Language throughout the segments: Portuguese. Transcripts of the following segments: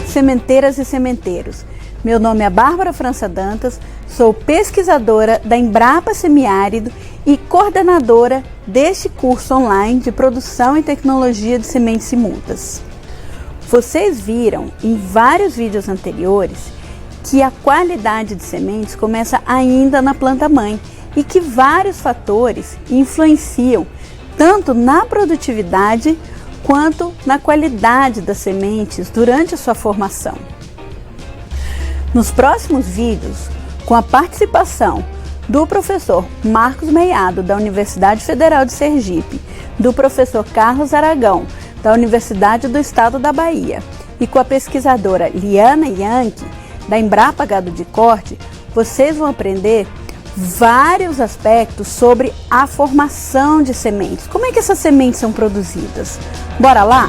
sementeiras e sementeiros. Meu nome é Bárbara França Dantas, sou pesquisadora da Embrapa Semiárido e coordenadora deste curso online de produção e tecnologia de sementes e mudas. Vocês viram em vários vídeos anteriores que a qualidade de sementes começa ainda na planta-mãe e que vários fatores influenciam tanto na produtividade quanto na qualidade das sementes durante a sua formação. Nos próximos vídeos, com a participação do professor Marcos Meiado, da Universidade Federal de Sergipe, do professor Carlos Aragão, da Universidade do Estado da Bahia, e com a pesquisadora Liana Yankee, da Embrapa Gado de Corte, vocês vão aprender vários aspectos sobre a formação de sementes. Como é que essas sementes são produzidas? Bora lá?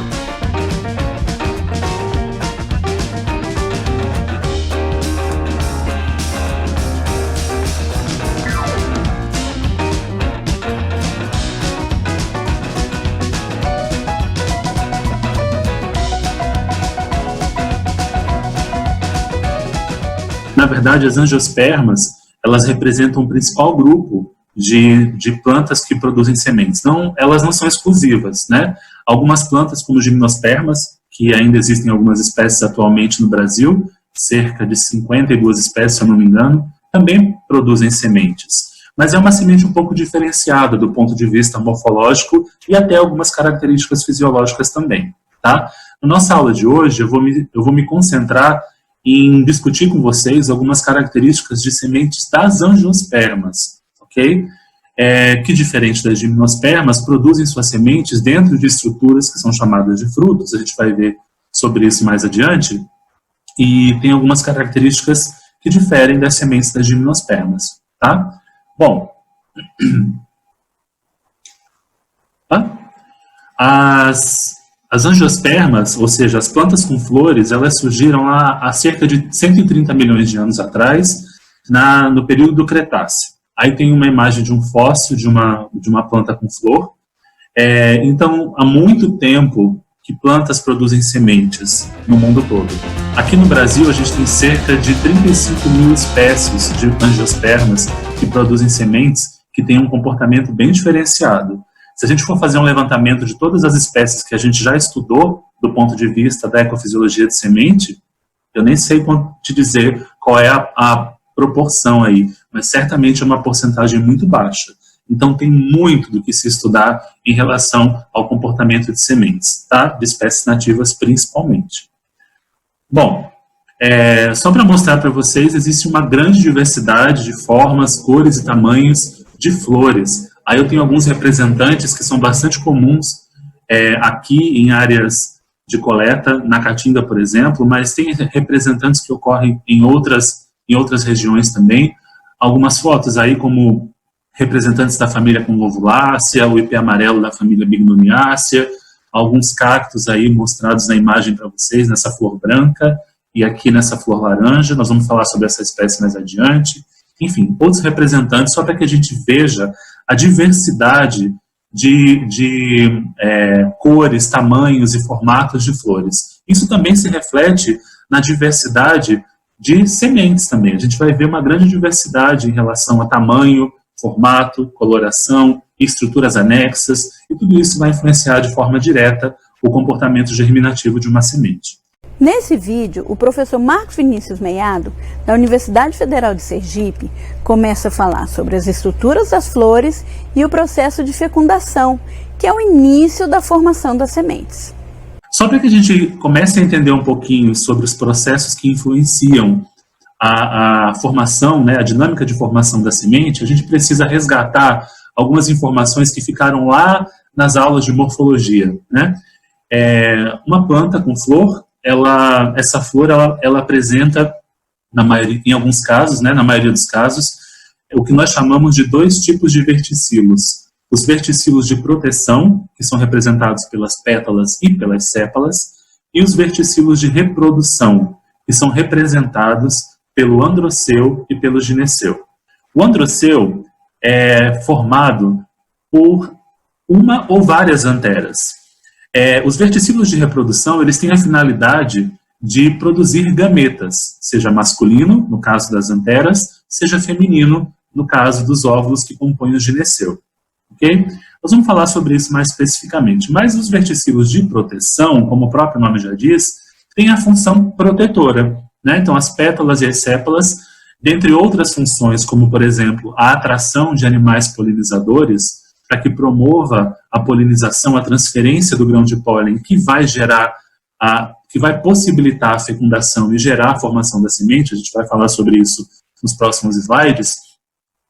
Na verdade, as angiospermas, elas representam o principal grupo de plantas que produzem sementes. Não, elas não são exclusivas, né? Algumas plantas, como gimnospermas, que ainda existem algumas espécies atualmente no Brasil, cerca de 52 espécies, se eu não me engano, também produzem sementes. Mas é uma semente um pouco diferenciada do ponto de vista morfológico e até algumas características fisiológicas também, tá? Na nossa aula de hoje, eu vou me concentrar em discutir com vocês algumas características de sementes das angiospermas, ok? Que, diferente das gimnospermas, produzem suas sementes dentro de estruturas que são chamadas de frutos, a gente vai ver sobre isso mais adiante, e tem algumas características que diferem das sementes das gimnospermas, tá? Bom, as angiospermas, ou seja, as plantas com flores, elas surgiram há cerca de 130 milhões de anos atrás, no período do Cretáceo. Aí tem uma imagem de um fóssil de uma planta com flor. Então, há muito tempo que plantas produzem sementes no mundo todo. Aqui no Brasil, a gente tem cerca de 35 mil espécies de angiospermas que produzem sementes que têm um comportamento bem diferenciado. Se a gente for fazer um levantamento de todas as espécies que a gente já estudou do ponto de vista da ecofisiologia de semente, eu nem sei te dizer qual é a proporção aí, mas certamente é uma porcentagem muito baixa. Então tem muito do que se estudar em relação ao comportamento de sementes, tá? De espécies nativas principalmente. Bom, só para mostrar para vocês, existe uma grande diversidade de formas, cores e tamanhos de flores. Aí eu tenho alguns representantes que são bastante comuns aqui em áreas de coleta, na Caatinga, por exemplo, mas tem representantes que ocorrem em outras regiões também. Algumas fotos aí como representantes da família Convolvulacea, o ipê amarelo da família Bignoniacea, alguns cactos aí mostrados na imagem para vocês, nessa flor branca e aqui nessa flor laranja. Nós vamos falar sobre essa espécie mais adiante. Enfim, outros representantes, só para que a gente veja a diversidade de cores, tamanhos e formatos de flores. Isso também se reflete na diversidade de sementes também. A gente vai ver uma grande diversidade em relação a tamanho, formato, coloração, estruturas anexas, e tudo isso vai influenciar de forma direta o comportamento germinativo de uma semente. Nesse vídeo, o professor Marcos Vinícius Meiado, da Universidade Federal de Sergipe, começa a falar sobre as estruturas das flores e o processo de fecundação, que é o início da formação das sementes. Só para que a gente comece a entender um pouquinho sobre os processos que influenciam a formação, né, a dinâmica de formação da semente, a gente precisa resgatar algumas informações que ficaram lá nas aulas de morfologia, né? Uma planta com flor, essa flor ela apresenta, em alguns casos, né, na maioria dos casos, o que nós chamamos de dois tipos de verticilos. Os verticilos de proteção, que são representados pelas pétalas e pelas sépalas, e os verticilos de reprodução, que são representados pelo androceu e pelo gineceu. O androceu é formado por uma ou várias anteras. Os verticilos de reprodução, eles têm a finalidade de produzir gametas, seja masculino, no caso das anteras, seja feminino, no caso dos óvulos que compõem o gineceu. Ok? Nós vamos falar sobre isso mais especificamente, mas os verticilos de proteção, como o próprio nome já diz, têm a função protetora, né? Então, as pétalas e as sépalas, dentre outras funções, como, por exemplo, a atração de animais polinizadores, para que promova a polinização, a transferência do grão de pólen, que vai gerar, que vai possibilitar a fecundação e gerar a formação da semente, a gente vai falar sobre isso nos próximos slides,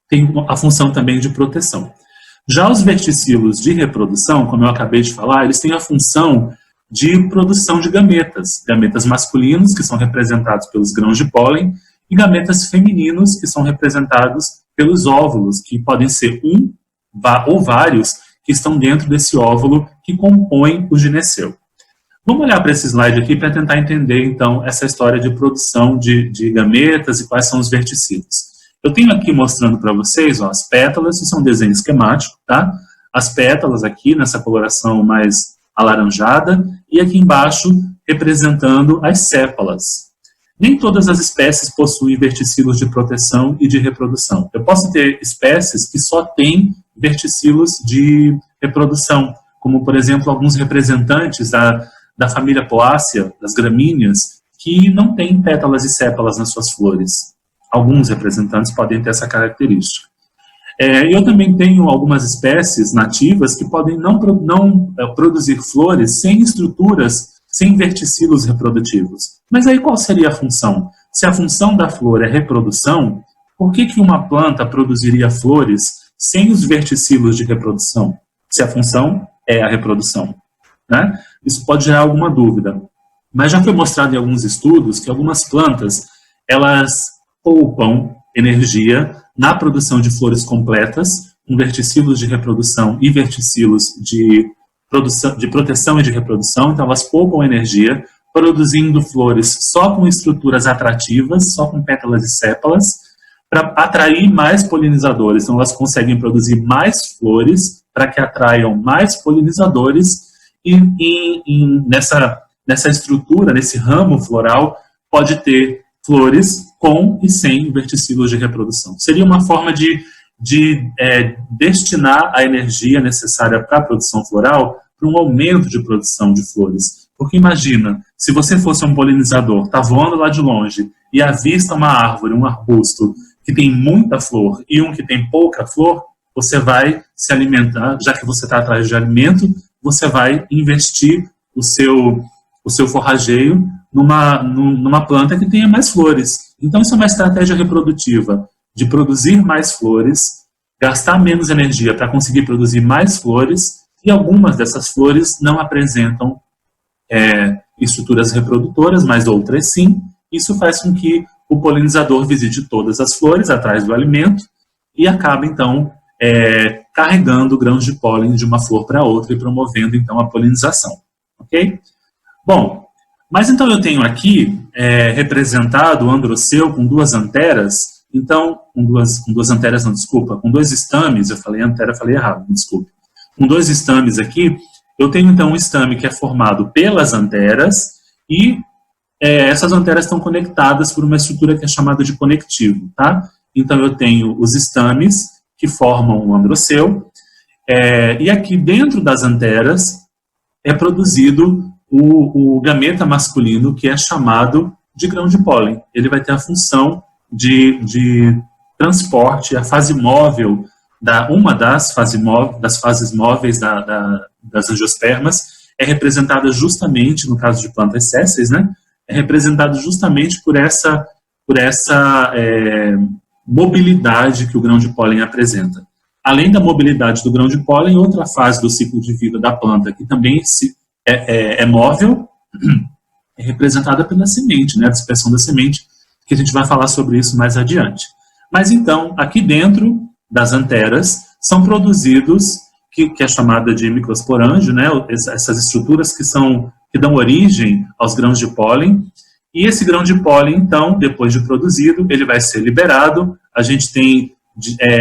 tem a função também de proteção. Já os verticilos de reprodução, como eu acabei de falar, eles têm a função de produção de gametas. Gametas masculinos, que são representados pelos grãos de pólen, e gametas femininos, que são representados pelos óvulos, que podem ser um ou vários, que estão dentro desse óvulo que compõe o gineceu. Vamos olhar para esse slide aqui para tentar entender, então, essa história de produção de gametas e quais são os verticilos. Eu tenho aqui mostrando para vocês, ó, as pétalas, isso é um desenho esquemático, tá? As pétalas aqui nessa coloração mais alaranjada e aqui embaixo representando as sépalas. Nem todas as espécies possuem verticilos de proteção e de reprodução. Eu posso ter espécies que só têm verticilos de reprodução, como, por exemplo, alguns representantes da família Poácea, das gramíneas, que não têm pétalas e sépalas nas suas flores. Alguns representantes podem ter essa característica. Eu também tenho algumas espécies nativas que podem não produzir flores sem estruturas, sem verticilos reprodutivos. Mas aí qual seria a função? Se a função da flor é reprodução, por que uma planta produziria flores sem os verticilos de reprodução? Se a função é a reprodução, né? Isso pode gerar alguma dúvida. Mas já foi mostrado em alguns estudos que algumas plantas, elas poupam energia na produção de flores completas, com verticilos de reprodução e verticilos de proteção e de reprodução. Então, elas poupam energia, produzindo flores só com estruturas atrativas, só com pétalas e sépalas, para atrair mais polinizadores. Então, elas conseguem produzir mais flores para que atraiam mais polinizadores e nessa estrutura, nesse ramo floral, pode ter flores com e sem verticilos de reprodução. Seria uma forma de destinar a energia necessária para a produção floral para um aumento de produção de flores. Porque imagina, se você fosse um polinizador, está voando lá de longe e avista uma árvore, um arbusto que tem muita flor e um que tem pouca flor, você vai se alimentar, já que você está atrás de alimento, você vai investir o seu forrageio numa planta que tenha mais flores. Então, isso é uma estratégia reprodutiva de produzir mais flores, gastar menos energia para conseguir produzir mais flores, e algumas dessas flores não apresentam estruturas reprodutoras, mas outras sim. Isso faz com que o polinizador visite todas as flores atrás do alimento e acaba, então, carregando grãos de pólen de uma flor para outra e promovendo, então, a polinização. Ok? Bom, mas então eu tenho aqui representado o androceu com duas anteras, então, com duas anteras, não, desculpa, com dois estames, eu falei antera, falei errado, desculpe. Com dois estames aqui, eu tenho então um estame que é formado pelas anteras e essas anteras estão conectadas por uma estrutura que é chamada de conectivo, tá? Então eu tenho os estames que formam o androceu e aqui dentro das anteras é produzido o gameta masculino, que é chamado de grão de pólen. Ele vai ter a função de transporte, a fase móvel, uma das fases móveis das angiospermas é representada justamente, no caso de plantas sésseis, né, é representada justamente por essa mobilidade que o grão de pólen apresenta. Além da mobilidade do grão de pólen, outra fase do ciclo de vida da planta, que também é móvel, é representada pela semente, né, a dispersão da semente, que a gente vai falar sobre isso mais adiante. Mas então, aqui dentro das anteras, são produzidos, que é chamada de microsporângio, né, essas estruturas que dão origem aos grãos de pólen, e esse grão de pólen, então, depois de produzido, ele vai ser liberado. A gente tem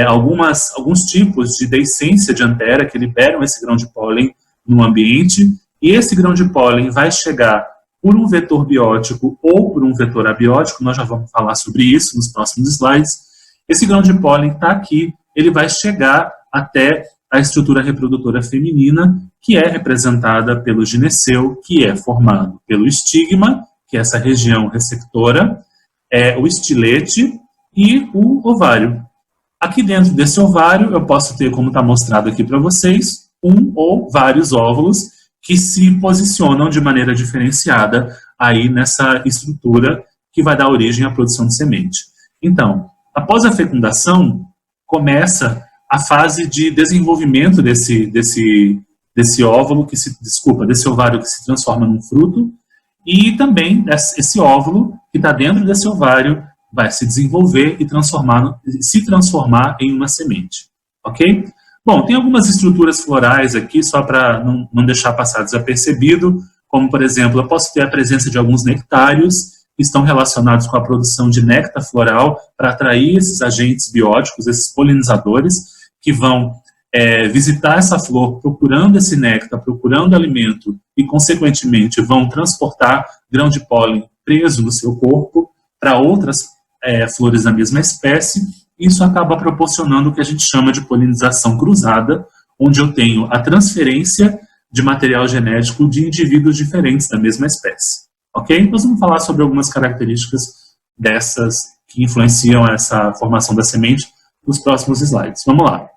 alguns tipos de deiscência de antera que liberam esse grão de pólen no ambiente, e esse grão de pólen vai chegar por um vetor biótico ou por um vetor abiótico, nós já vamos falar sobre isso nos próximos slides. Esse grão de pólen que está aqui, ele vai chegar até a estrutura reprodutora feminina, que é representada pelo gineceu, que é formado pelo estigma, que é essa região receptora, o estilete e o ovário. Aqui dentro desse ovário, eu posso ter, como está mostrado aqui para vocês, um ou vários óvulos que se posicionam de maneira diferenciada aí nessa estrutura que vai dar origem à produção de semente. Então, após a fecundação, começa a fase de desenvolvimento desse óvulo, desse ovário que se transforma num fruto, e também esse óvulo que está dentro desse ovário vai se desenvolver e se transformar em uma semente, ok? Bom, tem algumas estruturas florais aqui, só para não deixar passar desapercebido, como, por exemplo, eu posso ter a presença de alguns nectários, que estão relacionados com a produção de néctar floral, para atrair esses agentes bióticos, esses polinizadores, que vão visitar essa flor procurando esse néctar, procurando alimento, e, consequentemente, vão transportar grão de pólen preso no seu corpo para outras flores da mesma espécie. Isso acaba proporcionando o que a gente chama de polinização cruzada, onde eu tenho a transferência de material genético de indivíduos diferentes da mesma espécie. Ok? Nós vamos falar sobre algumas características dessas que influenciam essa formação da semente nos próximos slides. Vamos lá.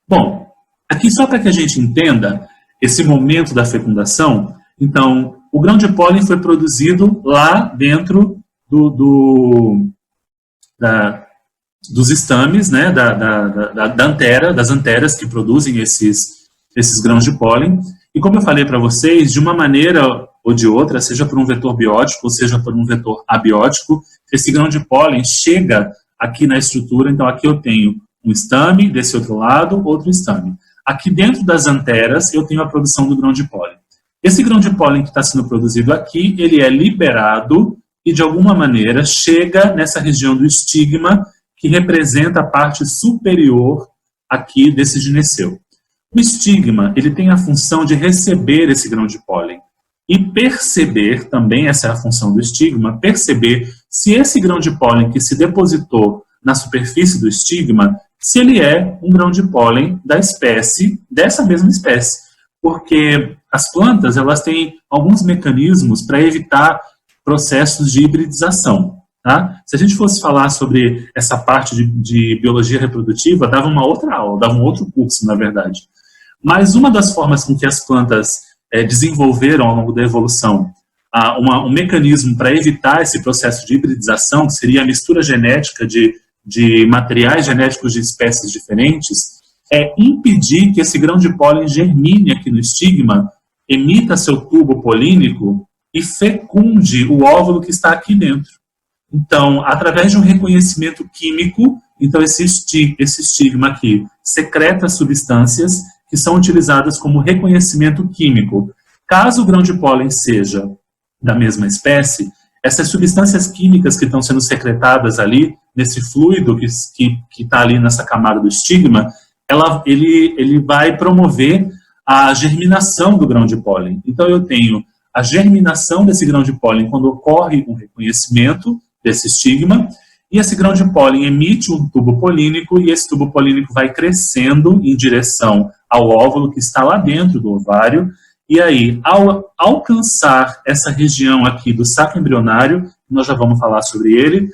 Bom, aqui só para que a gente entenda esse momento da fecundação, então, o grão de pólen foi produzido lá dentro dos estames, né, das anteras que produzem esses grãos de pólen. E como eu falei para vocês, de uma maneira ou de outra, seja por um vetor biótico ou seja por um vetor abiótico, esse grão de pólen chega aqui na estrutura. Então aqui eu tenho um estame, desse outro lado, outro estame. Aqui dentro das anteras eu tenho a produção do grão de pólen. Esse grão de pólen que está sendo produzido aqui, ele é liberado e de alguma maneira chega nessa região do estigma, que representa a parte superior aqui desse gineceu. O estigma, ele tem a função de receber esse grão de pólen e perceber, também essa é a função do estigma, perceber se esse grão de pólen que se depositou na superfície do estigma, se ele é um grão de pólen da espécie, dessa mesma espécie. Porque as plantas, elas têm alguns mecanismos para evitar processos de hibridização. Tá? Se a gente fosse falar sobre essa parte de biologia reprodutiva, dava uma outra aula, dava um outro curso, na verdade. Mas uma das formas com que as plantas desenvolveram ao longo da evolução um mecanismo para evitar esse processo de hibridização, que seria a mistura genética de materiais genéticos de espécies diferentes, é impedir que esse grão de pólen germine aqui no estigma, emita seu tubo polínico e fecunde o óvulo que está aqui dentro. Então, através de um reconhecimento químico, então esse estigma aqui secreta substâncias que são utilizadas como reconhecimento químico. Caso o grão de pólen seja da mesma espécie, essas substâncias químicas que estão sendo secretadas ali, nesse fluido que está ali nessa camada do estigma, ele vai promover a germinação do grão de pólen. Então eu tenho a germinação desse grão de pólen quando ocorre um reconhecimento desse estigma, e esse grão de pólen emite um tubo polínico, e esse tubo polínico vai crescendo em direção ao óvulo que está lá dentro do ovário, e aí, ao alcançar essa região aqui do saco embrionário, nós já vamos falar sobre ele,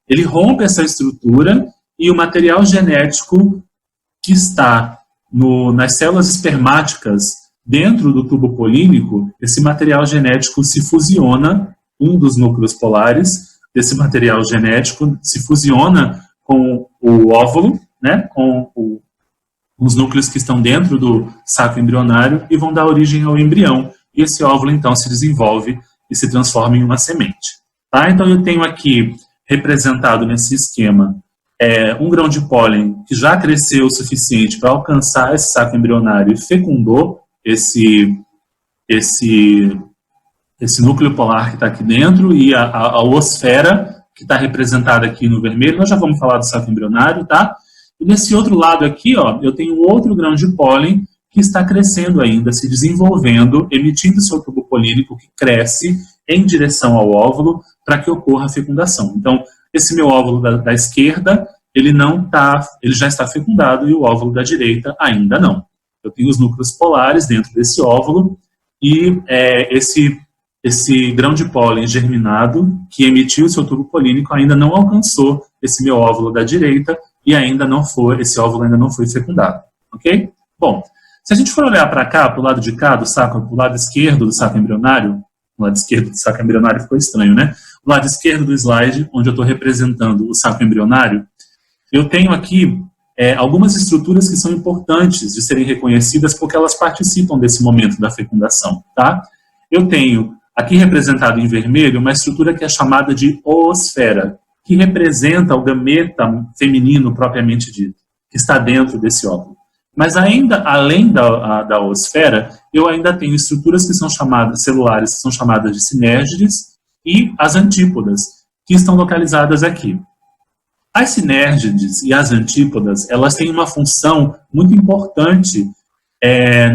ele rompe essa estrutura, e o material genético que está nas células espermáticas dentro do tubo polínico, esse material genético se fusiona, um dos núcleos polares desse material genético se fusiona com o óvulo, né, com os núcleos que estão dentro do saco embrionário e vão dar origem ao embrião. E esse óvulo, então, se desenvolve e se transforma em uma semente. Tá? Então, eu tenho aqui representado nesse esquema um grão de pólen que já cresceu o suficiente para alcançar esse saco embrionário e fecundou esse núcleo polar que está aqui dentro e a oosfera que está representada aqui no vermelho. Nós já vamos falar do saco embrionário, tá? E nesse outro lado aqui, ó, eu tenho outro grão de pólen que está crescendo ainda, se desenvolvendo, emitindo seu tubo polínico que cresce em direção ao óvulo para que ocorra a fecundação. Então, esse meu óvulo da esquerda, ele já está fecundado, e o óvulo da direita ainda não. Eu tenho os núcleos polares dentro desse óvulo, e esse grão de pólen germinado, que emitiu seu tubo polínico, ainda não alcançou esse meu óvulo da direita, e esse óvulo ainda não foi fecundado, ok? Bom, se a gente for olhar para cá, para o lado de cá do saco, para o lado esquerdo do saco embrionário, o lado esquerdo do saco embrionário ficou estranho, né? O lado esquerdo do slide, onde eu estou representando o saco embrionário, eu tenho aqui algumas estruturas que são importantes de serem reconhecidas porque elas participam desse momento da fecundação, tá? Eu tenho aqui representado em vermelho uma estrutura que é chamada de oosfera, que representa o gameta feminino propriamente dito, que está dentro desse óvulo. Mas ainda, além da oosfera, eu ainda tenho estruturas que são chamadas, celulares, que são chamadas de sinérgides, e as antípodas, que estão localizadas aqui. As sinérgides e as antípodas, elas têm uma função muito importante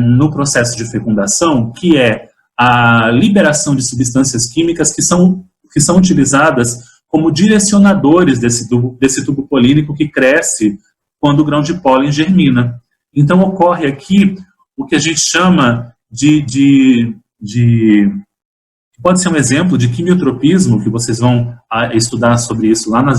no processo de fecundação, que é a liberação de substâncias químicas que são utilizadas como direcionadores desse tubo polínico que cresce quando o grão de pólen germina. Então, ocorre aqui o que a gente chama pode ser um exemplo de quimiotropismo, que vocês vão estudar sobre isso lá na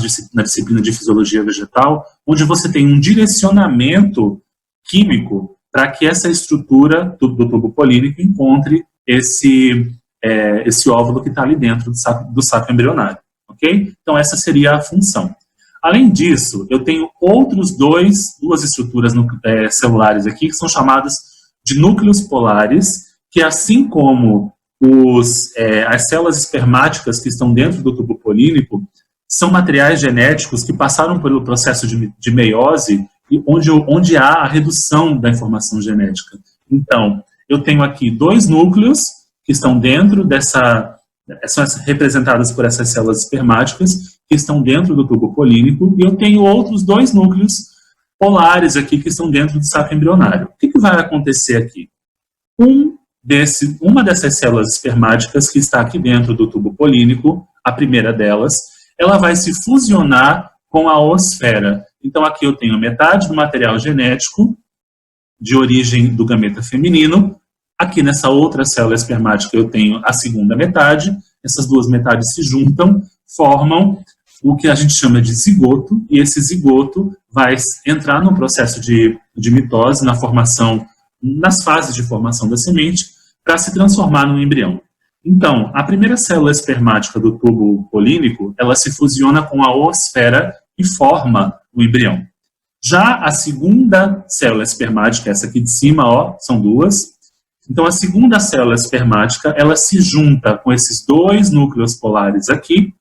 disciplina de fisiologia vegetal, onde você tem um direcionamento químico para que essa estrutura do tubo polínico encontre esse óvulo que está ali dentro do saco embrionário, ok? Então, essa seria a função. Além disso, eu tenho duas estruturas celulares aqui, que são chamadas de núcleos polares, que assim como as células espermáticas que estão dentro do tubo polínico, são materiais genéticos que passaram pelo processo de meiose, e onde há a redução da informação genética. Então, eu tenho aqui 2 núcleos que estão dentro são representadas por essas células espermáticas, que estão dentro do tubo polínico, e eu tenho outros 2 núcleos polares aqui que estão dentro do saco embrionário. O que vai acontecer aqui? Uma dessas células espermáticas que está aqui dentro do tubo polínico, a primeira delas, ela vai se fusionar com a oosfera. Então, aqui eu tenho metade do material genético de origem do gameta feminino. Aqui nessa outra célula espermática eu tenho a segunda metade. Essas duas metades se juntam, formam o que a gente chama de zigoto, e esse zigoto vai entrar no processo de mitose, nas fases de formação da semente, para se transformar num embrião. Então, a primeira célula espermática do tubo polínico, ela se fusiona com a oosfera e forma o embrião. Já a segunda célula espermática, essa aqui de cima, ó, são 2. Então, a segunda célula espermática, ela se junta com esses 2 núcleos polares aqui,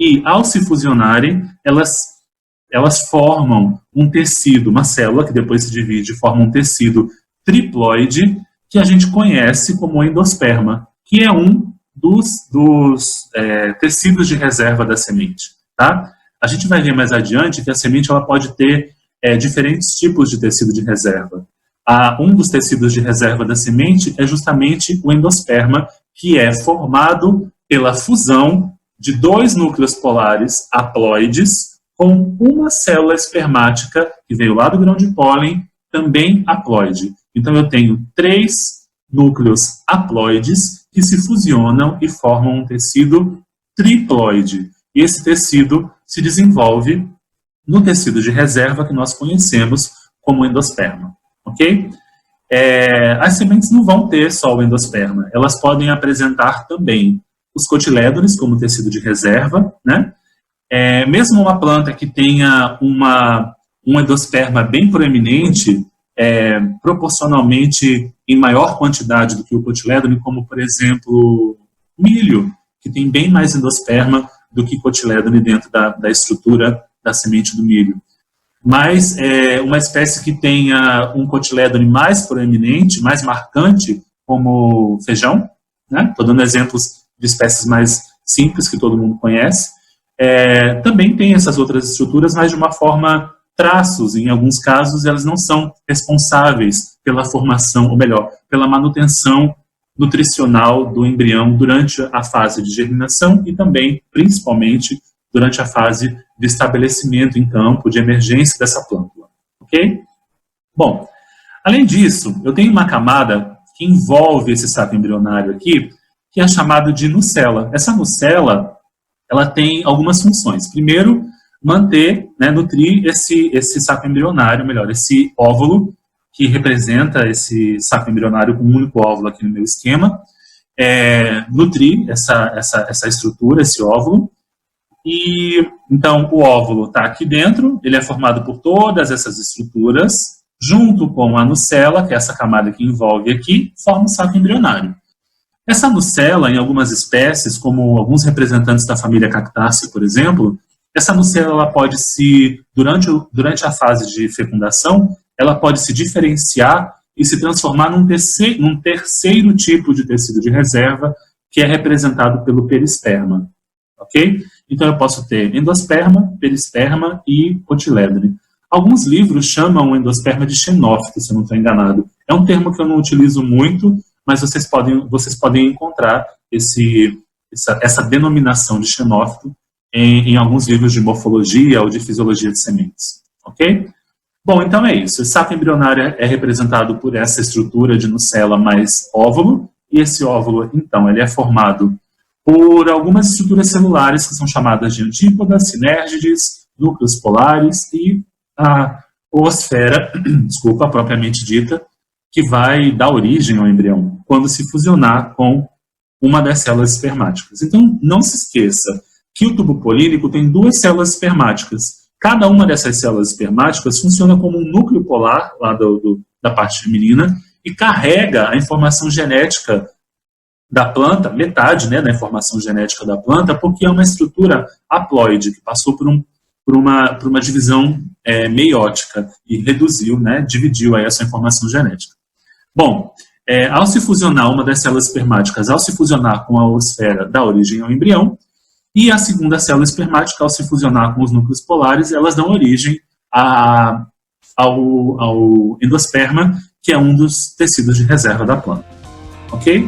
e ao se fusionarem, elas formam um tecido, uma célula que depois se divide, forma um tecido triploide, que a gente conhece como endosperma, que é um dos tecidos de reserva da semente. Tá? A gente vai ver mais adiante que a semente ela pode ter diferentes tipos de tecido de reserva. Um dos tecidos de reserva da semente é justamente o endosperma, que é formado pela fusão de 2 núcleos polares haploides com uma célula espermática que veio lá do grão de pólen, também haploide. Então, eu tenho 3 núcleos haploides que se fusionam e formam um tecido triploide. E esse tecido se desenvolve no tecido de reserva que nós conhecemos como endosperma. Ok? As sementes não vão ter só o endosperma. Elas podem apresentar também os cotilédones como tecido de reserva, né? Mesmo uma planta que tenha um endosperma bem proeminente, proporcionalmente em maior quantidade do que o cotilédone, como, por exemplo, milho, que tem bem mais endosperma do que cotilédone dentro da estrutura da semente do milho. Mas uma espécie que tenha um cotilédone mais proeminente, mais marcante, como feijão, né? Estou dando exemplos de espécies mais simples que todo mundo conhece, também tem essas outras estruturas, mas de uma forma traços. Em alguns casos, elas não são responsáveis pela formação, ou melhor, pela manutenção nutricional do embrião durante a fase de germinação e também, principalmente, durante a fase de estabelecimento em campo, de emergência dessa plântula, ok? Bom, além disso, eu tenho uma camada que envolve esse saco embrionário aqui, que é chamada de nucela. Essa nucela, ela tem algumas funções. Primeiro, manter, nutrir esse saco embrionário, melhor, esse óvulo, que representa esse saco embrionário com um único óvulo aqui no meu esquema, nutrir essa estrutura, esse óvulo. E então o óvulo está aqui dentro, ele é formado por todas essas estruturas, junto com a nucela, que é essa camada que envolve aqui, forma o saco embrionário. Essa nucela, em algumas espécies, como alguns representantes da família Cactaceae, por exemplo, essa nucela ela pode durante a fase de fecundação, ela pode se diferenciar e se transformar num terceiro tipo de tecido de reserva, que é representado pelo perisperma. Ok? Então eu posso ter endosperma, perisperma e cotiledone. Alguns livros chamam o endosperma de xenófito, se eu não estou enganado. É um termo que eu não utilizo muito, mas vocês podem encontrar essa denominação de xenófito em alguns livros de morfologia ou de fisiologia de sementes. Ok? Bom, então é isso. O saco embrionário é representado por essa estrutura de nucela mais óvulo, e esse óvulo, então, ele é formado por algumas estruturas celulares que são chamadas de antípodas, sinérgides, núcleos polares e a oosfera, propriamente dita, que vai dar origem ao embrião, quando se fusionar com uma das células espermáticas. Então, não se esqueça que o tubo polínico tem duas células espermáticas. Cada uma dessas células espermáticas funciona como um núcleo polar, lá da parte feminina, e carrega a informação genética da planta, metade da informação genética da planta, porque é uma estrutura haploide, que passou por uma divisão meiótica e reduziu, dividiu aí essa informação genética. Bom, ao se fusionar uma das células espermáticas, ao se fusionar com a oosfera, dá origem ao embrião, e a segunda célula espermática, ao se fusionar com os núcleos polares, elas dão origem ao endosperma, que é um dos tecidos de reserva da planta. Ok?